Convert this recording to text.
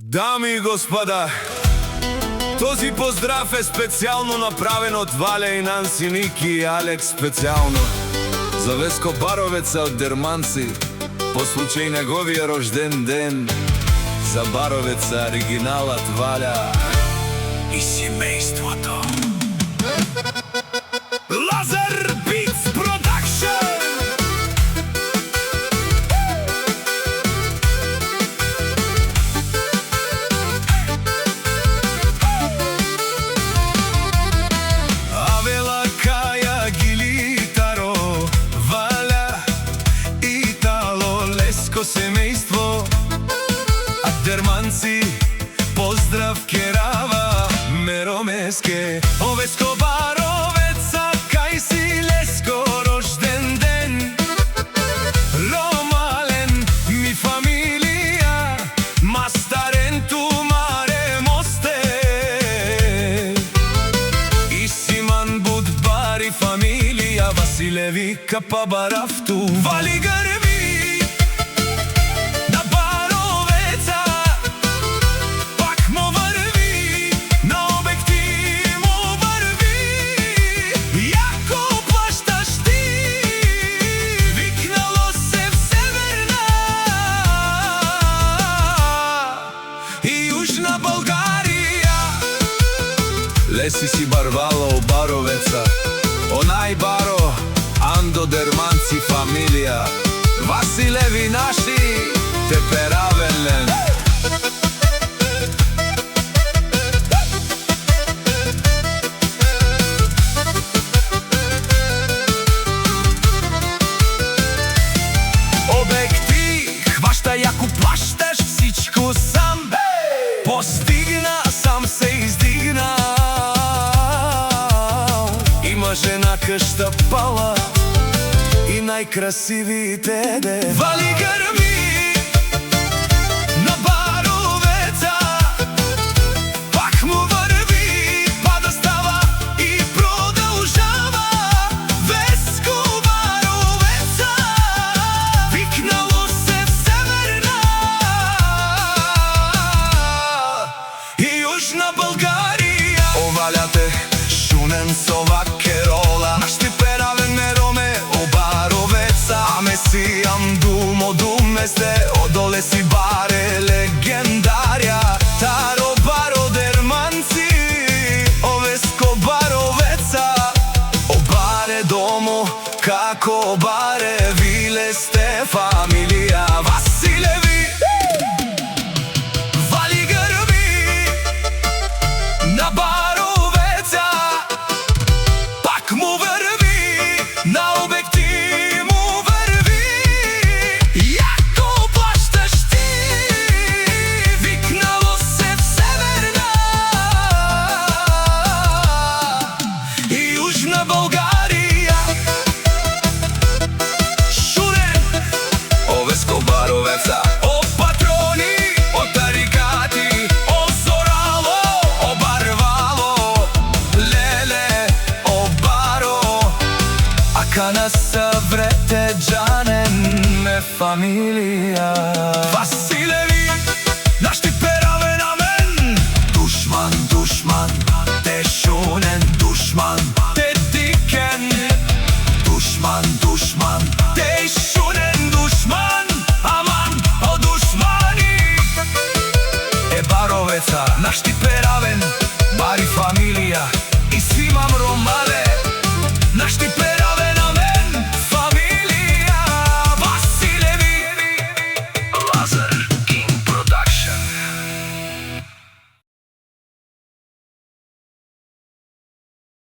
Дами и господа, този поздрав е специално направен от Валя и Нанси, Ники и Алекс, специално за Веско Баровеца от Дерманци по случай неговия рожден ден. За Баровеца оригиналът Валя и семейството. Лазер Битс Продакшн! Авела, Кая, Гилитаро, Валя, Итало, Леско семейство, а Дерманци поздрав керава, Меромеске, Овеско Баровеца, кај си Леско рожден ден. Ромален ми фамилија, мастарен ту маре мосте. Исиман Будбари фамилија, Василеви капа Барафту, Вали грби на Баровеца, пак му върви, на обекти му върви. Яко плащаш ти, викнало се в Северна и Южна Българија. Леси си Барвало Баровеца, онај Баро, Андо Дерманци фамилија, Василеви наши, Теперавелен. Обекти, хваща, яко плащаш всичко сам. Постигна, сам се издигна. Има жена къща пала и най-красивите де. Вали гърби на Баровеца, пак му върви, пада става и продължава. Веско Баровеца, викнало се в Северна и Южна Българија. Оваляте Шунен Сова Керола, нашти Перавен Мероме о Баровеца. Аме си Амдумо Думесте, одоле си Баре легендарија. Таро Баро Дерманци, Овеско Баровеца, о Баре домо, како Баре виле сте фамилија. Василеви, Вали гърби на Баровеца, пак му върви, на обекти му върви. Яко плащаш ти, викнало се в Северна и Южна Българија. Шунен, Овеско Баровеца, о патрони, о тарикати, о Зорало, о Барвало, леле, о Баро, ака съврете джанен ме фамилија. Василеви, нашти Перавен амен. Душман, душман, те Шунен, душман, те Дикен. Душман, душман, те Шунен, душман, аман, о душмани. Е Баровеца, нашти Перавен, Бари фамилија.